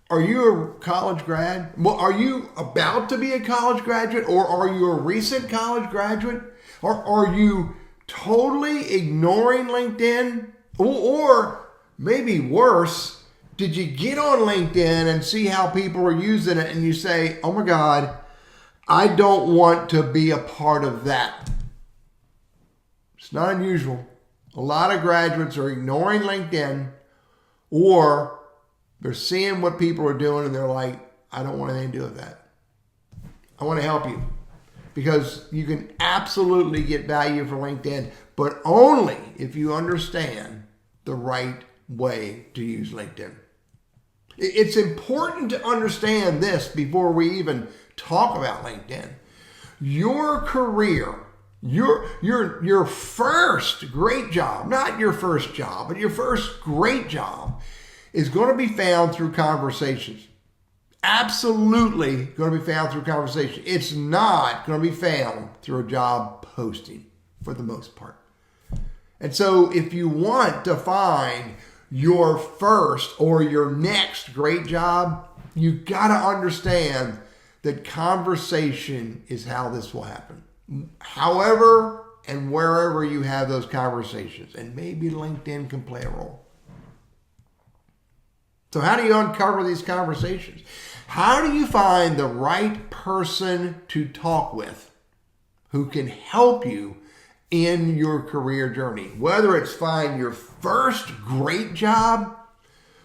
Are you a college grad? Well, are you about to be a college graduate, or are you a recent college graduate? Or are you totally ignoring LinkedIn? Or maybe worse, did you get on LinkedIn and see how people are using it and you say, oh my God, I don't want to be a part of that? It's not unusual. A lot of graduates are ignoring LinkedIn, or they're seeing what people are doing and they're like, I don't want anything to do with that. I want to help you, because you can absolutely get value from LinkedIn, but only if you understand the right way to use LinkedIn. It's important to understand this before we even talk about LinkedIn. Your career, your first great job, not your first job, but your first great job, is going to be found through conversations. Absolutely going to be found through conversation. It's not going to be found through a job posting for the most part. And so if you want to find your first or your next great job, you got to understand that conversation is how this will happen. However and wherever you have those conversations, and maybe LinkedIn can play a role. So how do you uncover these conversations? How do you find the right person to talk with who can help you in your career journey? Whether it's find your first great job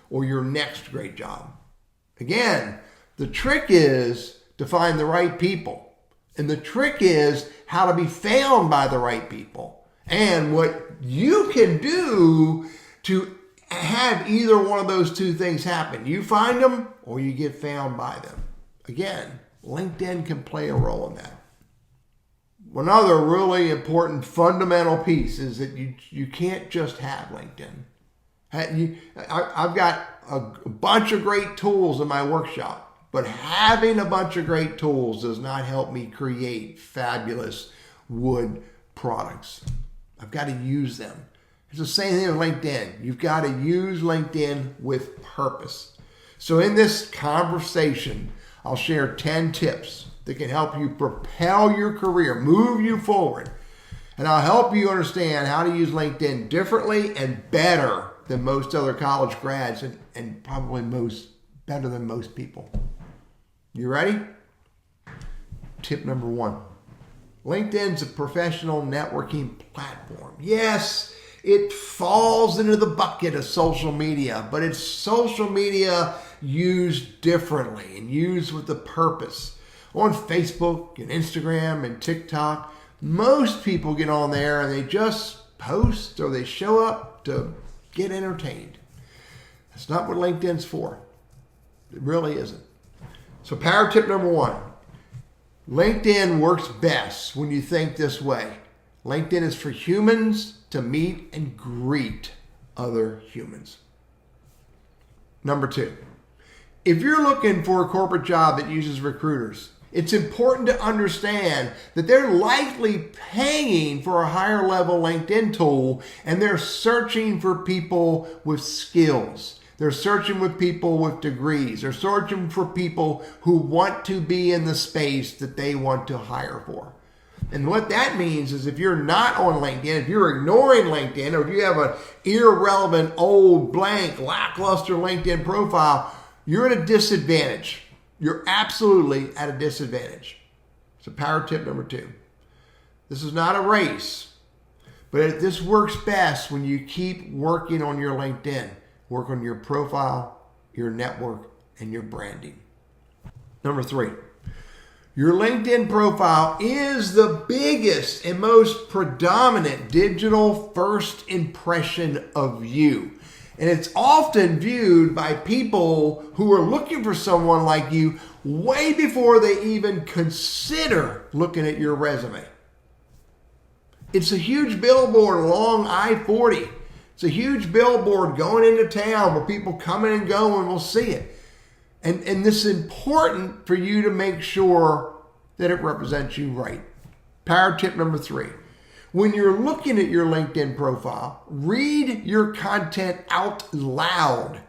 or your next great job. Again, the trick is to find the right people. And the trick is how to be found by the right people. And what you can do to have either one of those two things happen. You find them or you get found by them. Again, LinkedIn can play a role in that. One other really important fundamental piece is that you can't just have LinkedIn. I've got a bunch of great tools in my workshop, but having a bunch of great tools does not help me create fabulous wood products. I've got to use them. It's the same thing with LinkedIn. You've got to use LinkedIn with purpose. So in this conversation, I'll share 10 tips that can help you propel your career, move you forward. And I'll help you understand how to use LinkedIn differently and better than most other college grads, and probably better than most people. You ready? Tip number 1. LinkedIn's a professional networking platform. Yes, it falls into the bucket of social media, but it's social media used differently and used with a purpose. On Facebook and Instagram and TikTok, most people get on there and they just post or they show up to get entertained. That's not what LinkedIn's for. It really isn't. So power tip number 1. LinkedIn works best when you think this way. LinkedIn is for humans to meet and greet other humans. Number 2, if you're looking for a corporate job that uses recruiters, it's important to understand that they're likely paying for a higher level LinkedIn tool, and they're searching for people with skills. They're searching with people with degrees. They're searching for people who want to be in the space that they want to hire for. And what that means is if you're not on LinkedIn, if you're ignoring LinkedIn, or if you have an irrelevant, old, blank, lackluster LinkedIn profile, you're at a disadvantage. You're absolutely at a disadvantage. So power tip number 2. This is not a race, but this works best when you keep working on your LinkedIn. Work on your profile, your network, and your branding. Number 3. Your LinkedIn profile is the biggest and most predominant digital first impression of you. And it's often viewed by people who are looking for someone like you way before they even consider looking at your resume. It's a huge billboard along I-40. It's a huge billboard going into town where people come in and go and will see it. And this is important for you to make sure that it represents you right. Power tip number 3. When you're looking at your LinkedIn profile, read your content out loud.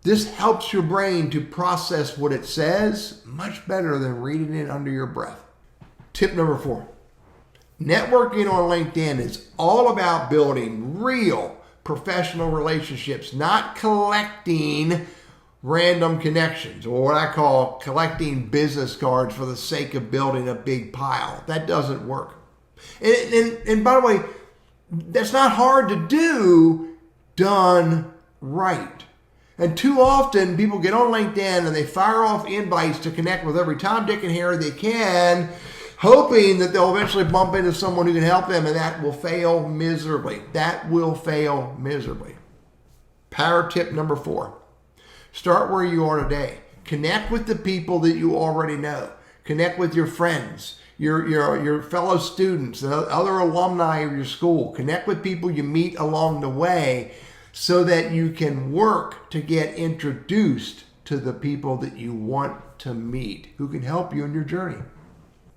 This helps your brain to process what it says much better than reading it under your breath. Tip number 4. Networking on LinkedIn is all about building real professional relationships, not collecting random connections, or what I call collecting business cards for the sake of building a big pile. That doesn't work. And by the way, that's not hard to do done right. And too often people get on LinkedIn and they fire off invites to connect with every Tom, Dick, and Harry they can, hoping that they'll eventually bump into someone who can help them, and that will fail miserably. That will fail miserably. Power tip number 4. Start where you are today. Connect with the people that you already know. Connect with your friends, your fellow students, other alumni of your school. Connect with people you meet along the way so that you can work to get introduced to the people that you want to meet who can help you in your journey.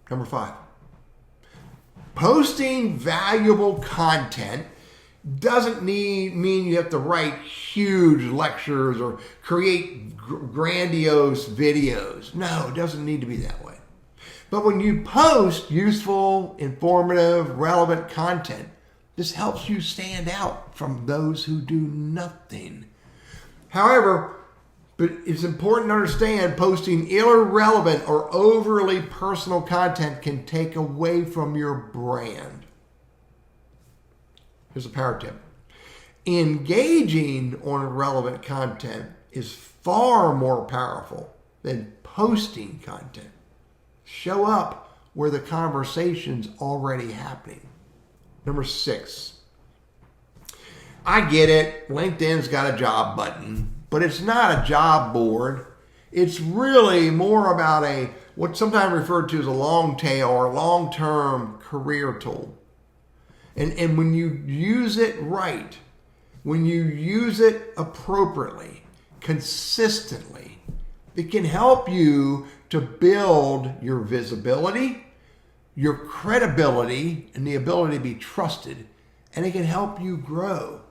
Number 5. Posting valuable content doesn't mean you have to write huge lectures or create grandiose videos. No, it doesn't need to be that way. But when you post useful, informative, relevant content, this helps you stand out from those who do nothing. However, but it's important to understand posting irrelevant or overly personal content can take away from your brand. Here's a power tip. Engaging on relevant content is far more powerful than posting content. Show up where the conversation's already happening. Number 6. I get it. LinkedIn's got a job button, but it's not a job board. It's really more about what's sometimes referred to as a long tail or long-term career tool. And when you use it right, when you use it appropriately, consistently, it can help you to build your visibility, your credibility, and the ability to be trusted. And it can help you grow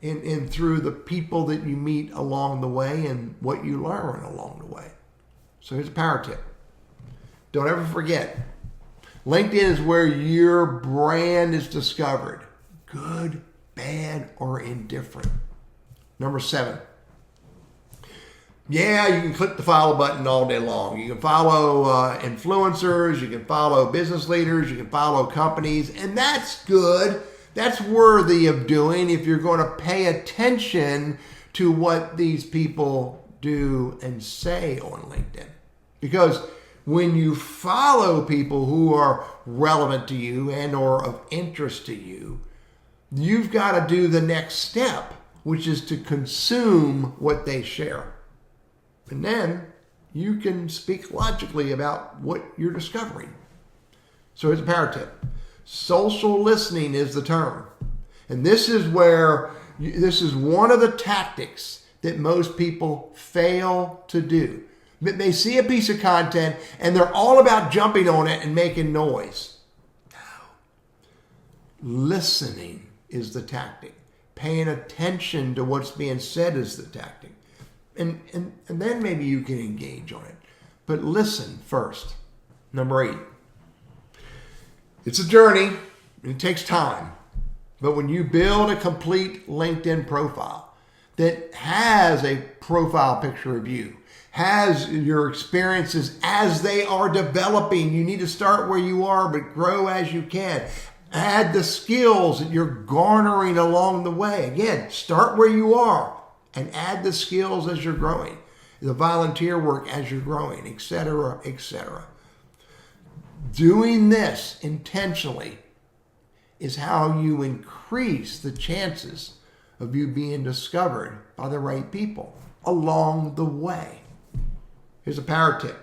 in through the people that you meet along the way and what you learn along the way. So here's a power tip. Don't ever forget, LinkedIn is where your brand is discovered. Good, bad, or indifferent. Number 7. Yeah, you can click the follow button all day long. You can follow influencers, you can follow business leaders, you can follow companies, and that's good. That's worthy of doing if you're going to pay attention to what these people do and say on LinkedIn. Because when you follow people who are relevant to you and or of interest to you, you've got to do the next step, which is to consume what they share. And then you can speak logically about what you're discovering. So here's a power tip. Social listening is the term. And this is one of the tactics that most people fail to do. They see a piece of content and they're all about jumping on it and making noise. No. Listening is the tactic. Paying attention to what's being said is the tactic. And then maybe you can engage on it. But listen first. Number 8. It's a journey. It takes time. But when you build a complete LinkedIn profile that has a profile picture of you, has your experiences as they are developing, you need to start where you are, but grow as you can. Add the skills that you're garnering along the way. Again, start where you are and add the skills as you're growing. The volunteer work as you're growing, etc., etc. Doing this intentionally is how you increase the chances of you being discovered by the right people along the way. Here's a power tip.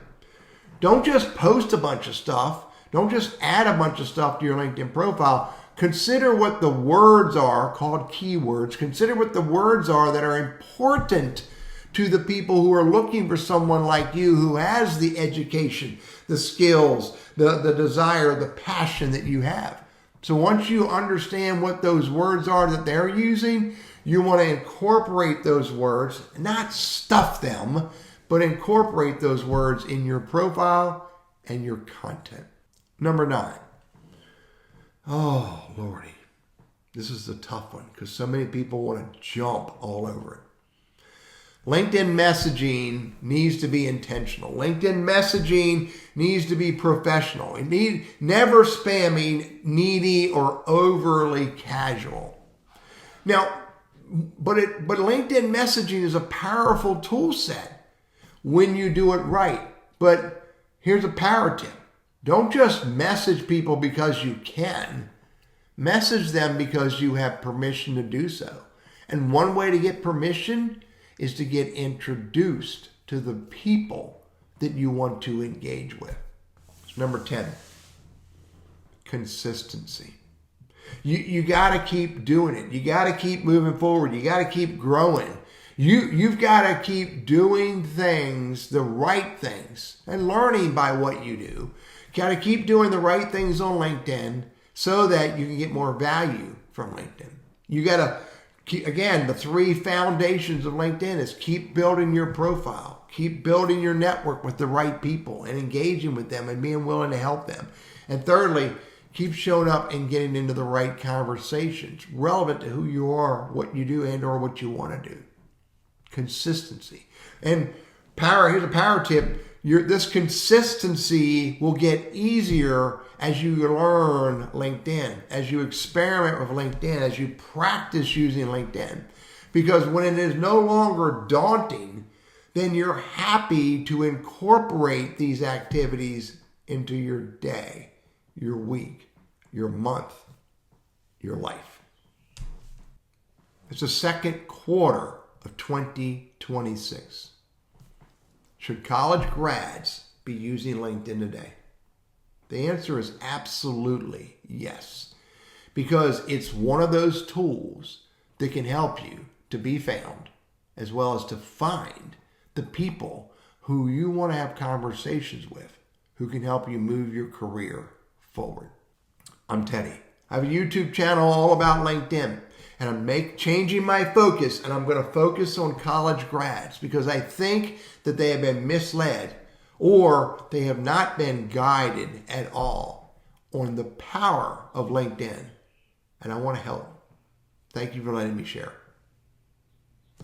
Don't just post a bunch of stuff. Don't just add a bunch of stuff to your LinkedIn profile. Consider what the words are, called keywords. Consider what the words are that are important to the people who are looking for someone like you who has the education, the skills, the desire, the passion that you have. So once you understand what those words are that they're using, You want to incorporate those words, not stuff them, but incorporate those words in your profile and your content. Number 9. Oh, Lordy. This is the tough one because so many people want to jump all over it. LinkedIn messaging needs to be intentional. LinkedIn messaging needs to be professional. Never spamming, needy, or overly casual. Now, but LinkedIn messaging is a powerful tool set when you do it right. But here's a power tip. Don't just message people because you can. Message them because you have permission to do so. And one way to get permission is to get introduced to the people that you want to engage with. Number 10, consistency. You got to keep doing it. You got to keep moving forward. You got to keep growing. You've got to keep doing things, the right things, and learning by what you do. Got to keep doing the right things on LinkedIn so that you can get more value from LinkedIn. You got to keep, again, the 3 foundations of LinkedIn is keep building your profile, keep building your network with the right people and engaging with them and being willing to help them. And thirdly, keep showing up and getting into the right conversations relevant to who you are, what you do, and or what you want to do. Consistency. And here's a power tip. This consistency will get easier as you learn LinkedIn, as you experiment with LinkedIn, as you practice using LinkedIn. Because when it is no longer daunting, then you're happy to incorporate these activities into your day, your week, your month, your life. It's the second quarter of 2026. Should college grads be using LinkedIn today? The answer is absolutely yes, because it's one of those tools that can help you to be found as well as to find the people who you want to have conversations with, who can help you move your career forward. I'm Teddy. I have a YouTube channel all about LinkedIn. And I'm changing my focus, and I'm going to focus on college grads because I think that they have been misled or they have not been guided at all on the power of LinkedIn. And I want to help. Thank you for letting me share.